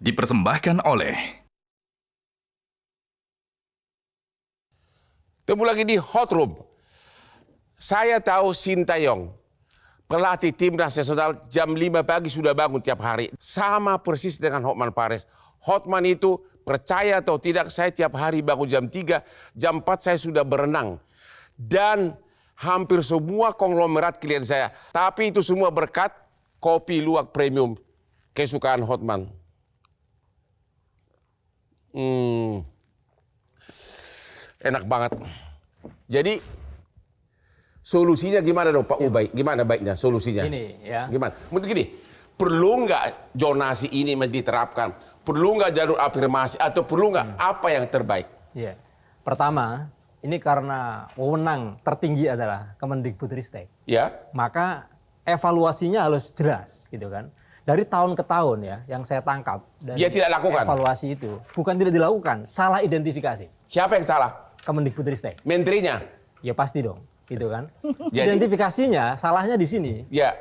dipersembahkan oleh Ketemu lagi di Hot Room. Saya tahu Sintayong, pelatih timnas nasional, jam 5 pagi sudah bangun tiap hari. Sama persis dengan Hotman Paris. Hotman itu percaya atau tidak, saya tiap hari bangun jam 3, jam 4 saya sudah berenang. Dan hampir semua konglomerat klien saya. Tapi itu semua berkat kopi luwak premium kesukaan Hotman. Enak banget. Jadi solusinya gimana dong Pak Ubay? Gimana baiknya solusinya? Ini ya. Gimana? Menurut gini, perlu nggak zonasi ini mesti diterapkan? Perlu nggak jalur afirmasi atau perlu nggak apa yang terbaik? Iya. Pertama, ini karena wewenang tertinggi adalah Kemendikbudristek. Ya. Maka evaluasinya harus jelas, gitu kan. Dari tahun ke tahun ya, yang saya tangkap dari Dia tidak lakukan. evaluasi itu bukan tidak dilakukan, salah identifikasi. Siapa yang salah? Kemendikbudristek. Menterinya. Ya pasti dong, gitu kan. Jadi- Identifikasinya salahnya di sini. Ya.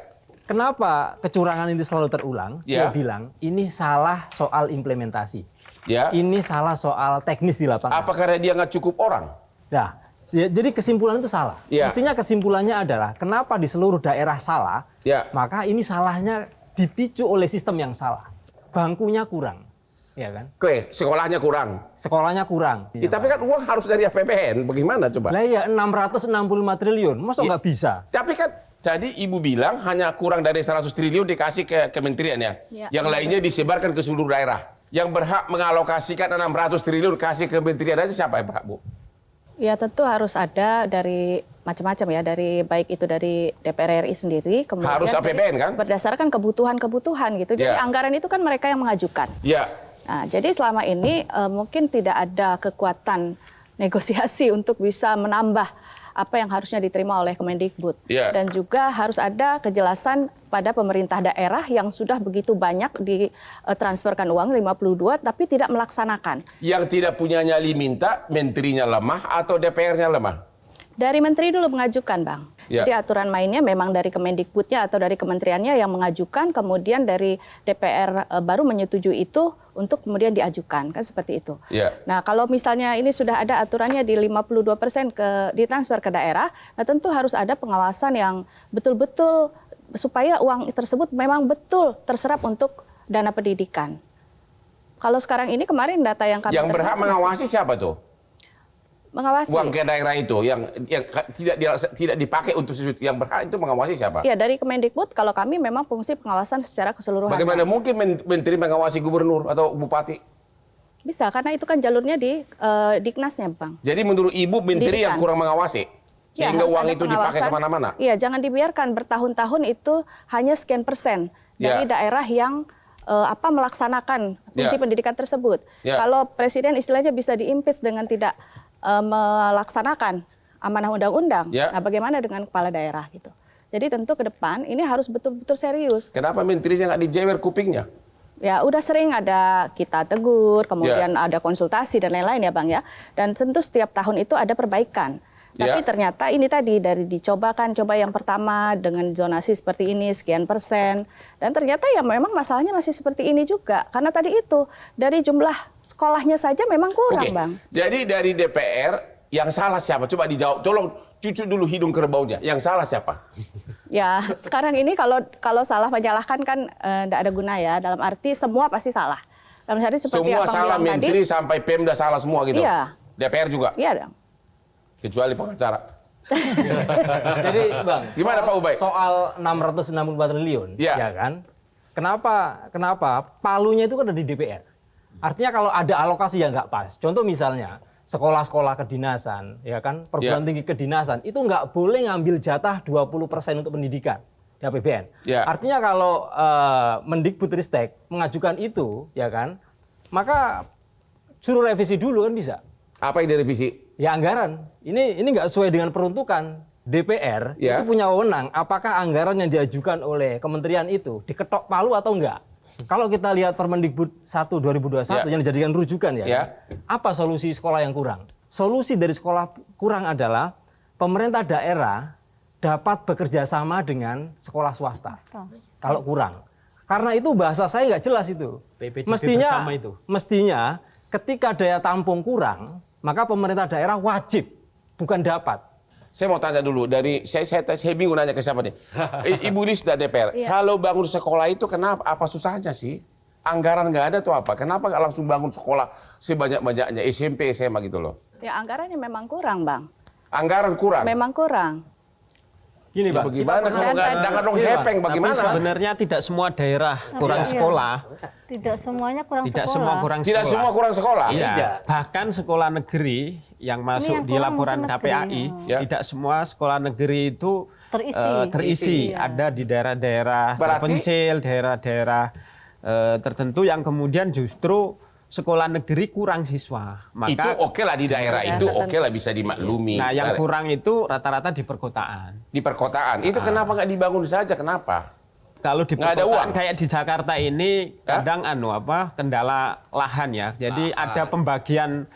Kenapa kecurangan ini selalu terulang? Ya. Dia bilang ini salah soal implementasi. Ya. Ini salah soal teknis di lapangan. Apa karena dia nggak cukup orang? Nah, jadi kesimpulan itu salah. Ya. Mestinya kesimpulannya adalah kenapa di seluruh daerah salah, Ya. maka ini salahnya dipicu oleh sistem yang salah. Bangkunya kurang, ya kan? Oke, sekolahnya kurang. Sekolahnya kurang. Ya, tapi kan uang harus dari APBN. Bagaimana coba? Lah ya 665 triliun, masa nggak bisa? Tapi kan tadi Ibu bilang hanya kurang dari 100 triliun dikasih ke kementerian ya. Ya. Yang lainnya disebarkan ke seluruh daerah. Yang berhak mengalokasikan 600 triliun kasih ke kementerian aja siapa yang berhak, Bu? Ya tentu harus ada dari macam-macam ya, dari baik itu dari DPR RI sendiri, kemudian Harus APBN kan? berdasarkan kebutuhan-kebutuhan gitu. Jadi Ya. anggaran itu kan mereka yang mengajukan. Ya. Nah, jadi selama ini mungkin tidak ada kekuatan negosiasi untuk bisa menambah apa yang harusnya diterima oleh Kemendikbud. Ya. Dan juga harus ada kejelasan pada pemerintah daerah yang sudah begitu banyak ditransferkan uang 52 tapi tidak melaksanakan. Yang tidak punya nyali minta, menterinya lemah atau DPR-nya lemah? Dari menteri dulu mengajukan, Bang. Ya. Jadi aturan mainnya memang dari Kemendikbudnya atau dari kementeriannya yang mengajukan, kemudian dari DPR baru menyetujui itu untuk kemudian diajukan, kan seperti itu. Ya. Nah, kalau misalnya ini sudah ada aturannya di 52% ditransfer ke daerah, nah tentu harus ada pengawasan yang betul-betul supaya uang tersebut memang betul terserap untuk dana pendidikan. Kalau sekarang ini kemarin data yang kami Yang berhak terima mengawasi siapa tuh? mengawasi. Uang ke daerah itu yang tidak dipakai untuk sesuatu, yang berhak itu mengawasi siapa? Ya, dari Kemendikbud kalau kami memang fungsi pengawasan secara keseluruhan. Bagaimana mungkin menteri mengawasi gubernur atau bupati? Bisa, karena itu kan jalurnya di Diknasnya, Bang. Jadi menurut Ibu menteri yang Pendidikan. kurang mengawasi? Ya, Sehingga harus uang ada itu dipakai pengawasan. kemana-mana? Iya, jangan dibiarkan bertahun-tahun itu hanya sekian persen Ya. dari daerah yang melaksanakan fungsi Ya. pendidikan tersebut. Ya. Kalau presiden istilahnya bisa diimpeach dengan tidak melaksanakan amanah undang-undang. Ya. Nah, bagaimana dengan kepala daerah gitu? Jadi tentu ke depan ini harus betul-betul serius. Kenapa menterinya nggak dijewer kupingnya? Ya, udah sering ada kita tegur, kemudian ada konsultasi dan lain-lain ya, Bang ya. Dan tentu setiap tahun itu ada perbaikan. Tapi ternyata ini tadi dari coba yang pertama dengan zonasi seperti ini sekian persen. Dan ternyata ya memang masalahnya masih seperti ini juga. Karena tadi itu dari jumlah sekolahnya saja memang kurang, Oke. Bang. Jadi dari DPR yang salah siapa? Coba dijawab. Tolong cucu dulu hidung kerbaunya. Yang salah siapa? Ya, sekarang ini kalau salah menyalahkan kan tidak ada guna ya. Dalam arti semua pasti salah. Dalam arti seperti Semua Abang salah, bilang menteri tadi. sampai Pemda salah semua gitu? Iya. DPR juga? Iya dong. Kecuali pengacara. Jadi Bang, Gimana, Pak Ubay? Soal 664 triliun, Ya. ya kan? Kenapa? Palunya itu kan ada di DPR. Artinya kalau ada alokasi yang nggak pas, contoh misalnya sekolah-sekolah kedinasan, ya kan, perguruan tinggi kedinasan, itu nggak boleh ngambil jatah 20% untuk pendidikan di APBN. Ya. Artinya kalau Mendikbudristek mengajukan itu, ya kan, maka suruh revisi dulu kan bisa. Apa yang direvisi? Ya anggaran. Ini nggak sesuai dengan peruntukan. DPR Ya. itu punya wewenang apakah anggaran yang diajukan oleh kementerian itu diketok palu atau enggak. Kalau kita lihat Permendikbud 1 2021 yang dijadikan rujukan ya. Apa solusi sekolah yang kurang? Solusi dari sekolah kurang adalah pemerintah daerah dapat bekerja sama dengan sekolah swasta. Kalau kurang. Karena itu bahasa saya nggak jelas itu. PPDB bersama itu. Mestinya ketika daya tampung kurang, maka pemerintah daerah wajib, bukan dapat. Saya mau tanya dulu dari saya bingung nanya ke siapa nih. Ibu Lisda DPR. Iya. Kalau bangun sekolah itu kenapa? Apa susahnya sih? Anggaran nggak ada atau apa? Kenapa nggak langsung bangun sekolah sebanyak-banyaknya SMP, SMA gitu loh? Ya anggarannya memang kurang, Bang. Anggaran kurang. Memang kurang. Gini, Ya, Bang. bagaimana kalau nggak ada dong Iya, hepeng? Tapi Bagaimana? sebenarnya tidak semua daerah kurang sekolah. Tidak semuanya kurang Tidak sekolah. semua kurang Tidak sekolah. semua kurang sekolah. Iya. Tidak. Bahkan sekolah negeri yang masuk yang di kurang laporan mungkin negeri. KPAI, Ya. tidak semua sekolah negeri itu Terisi. terisi. Iya. Ada di daerah-daerah Berarti- terpencil, daerah-daerah tertentu yang kemudian justru sekolah negeri kurang siswa. Itu oke lah di daerah itu oke lah bisa dimaklumi. Nah, yang kurang itu rata-rata di perkotaan. Di perkotaan itu kenapa nggak dibangun saja? Kenapa? Kalau di Nggak ada perkotaan uang? kayak di Jakarta ini kadang kendala lahan ya. Jadi ada pembagian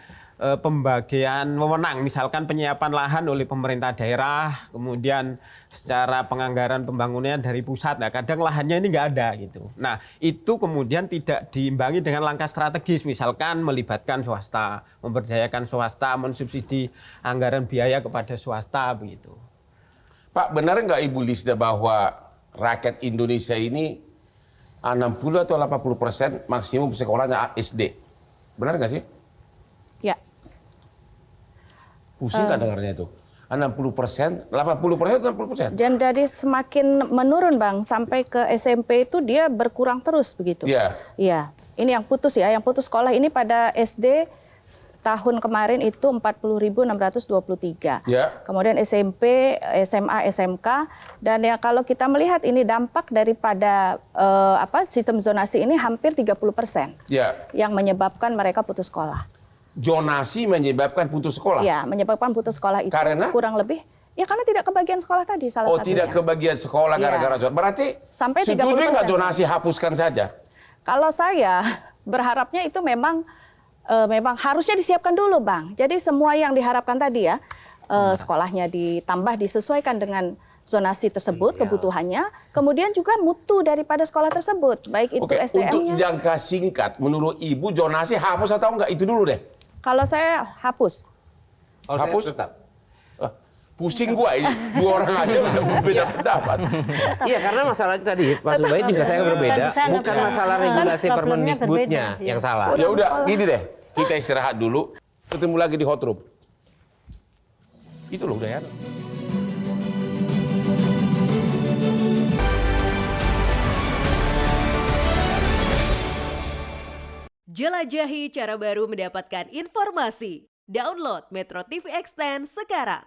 wewenang, misalkan penyiapan lahan oleh pemerintah daerah, kemudian secara penganggaran pembangunannya dari pusat. Nah, kadang lahannya ini nggak ada gitu. Nah, itu kemudian tidak diimbangi dengan langkah strategis, misalkan melibatkan swasta, memberdayakan swasta, mensubsidi anggaran biaya kepada swasta begitu. Pak, benar nggak Ibu Lisda bahwa rakyat Indonesia ini 60 atau 80% maksimum sekolahnya SD? Benar nggak sih? Ya. Pusing nggak dengarnya itu? 60%, 80% atau 60%? Dan dari semakin menurun, Bang, sampai ke SMP itu dia berkurang terus begitu. Iya. Iya. Ini yang putus ya, yang putus sekolah ini pada SD tahun kemarin itu 40.623. Ya. Kemudian SMP, SMA, SMK, dan ya kalau kita melihat ini dampak daripada sistem zonasi ini hampir 30% Ya. yang menyebabkan mereka putus sekolah. Zonasi menyebabkan putus sekolah? Ya, menyebabkan putus sekolah itu Karena? kurang lebih ya karena tidak kebagian sekolah tadi salah Oh, satunya. tidak kebagian sekolah Iya. gara-gara zonasi. Berarti Sampai setuju 30%. nggak zonasi hapuskan saja? Kalau saya berharapnya itu memang harusnya disiapkan dulu, Bang. Jadi semua yang diharapkan tadi ya, sekolahnya ditambah disesuaikan dengan zonasi tersebut, kebutuhannya, kemudian juga mutu daripada sekolah tersebut, baik itu Oke, untuk SDM-nya. jangka singkat, menurut Ibu zonasi hapus atau enggak? Itu dulu deh. Kalau saya hapus. Hapus? Pusing gua ini, dua orang aja udah beda pendapat. Iya, karena masalahnya tadi Pak Subay juga saya berbeda. Bukan di sana, Bukan Pak. masalah Kan regulasi problemnya Permendikbudnya berbeda, yang iya. salah. Ya udah, gini deh, kita istirahat dulu, ketemu lagi di hot room. Itu loh udah ya. Jelajahi cara baru mendapatkan informasi. Download Metro TV Extend sekarang.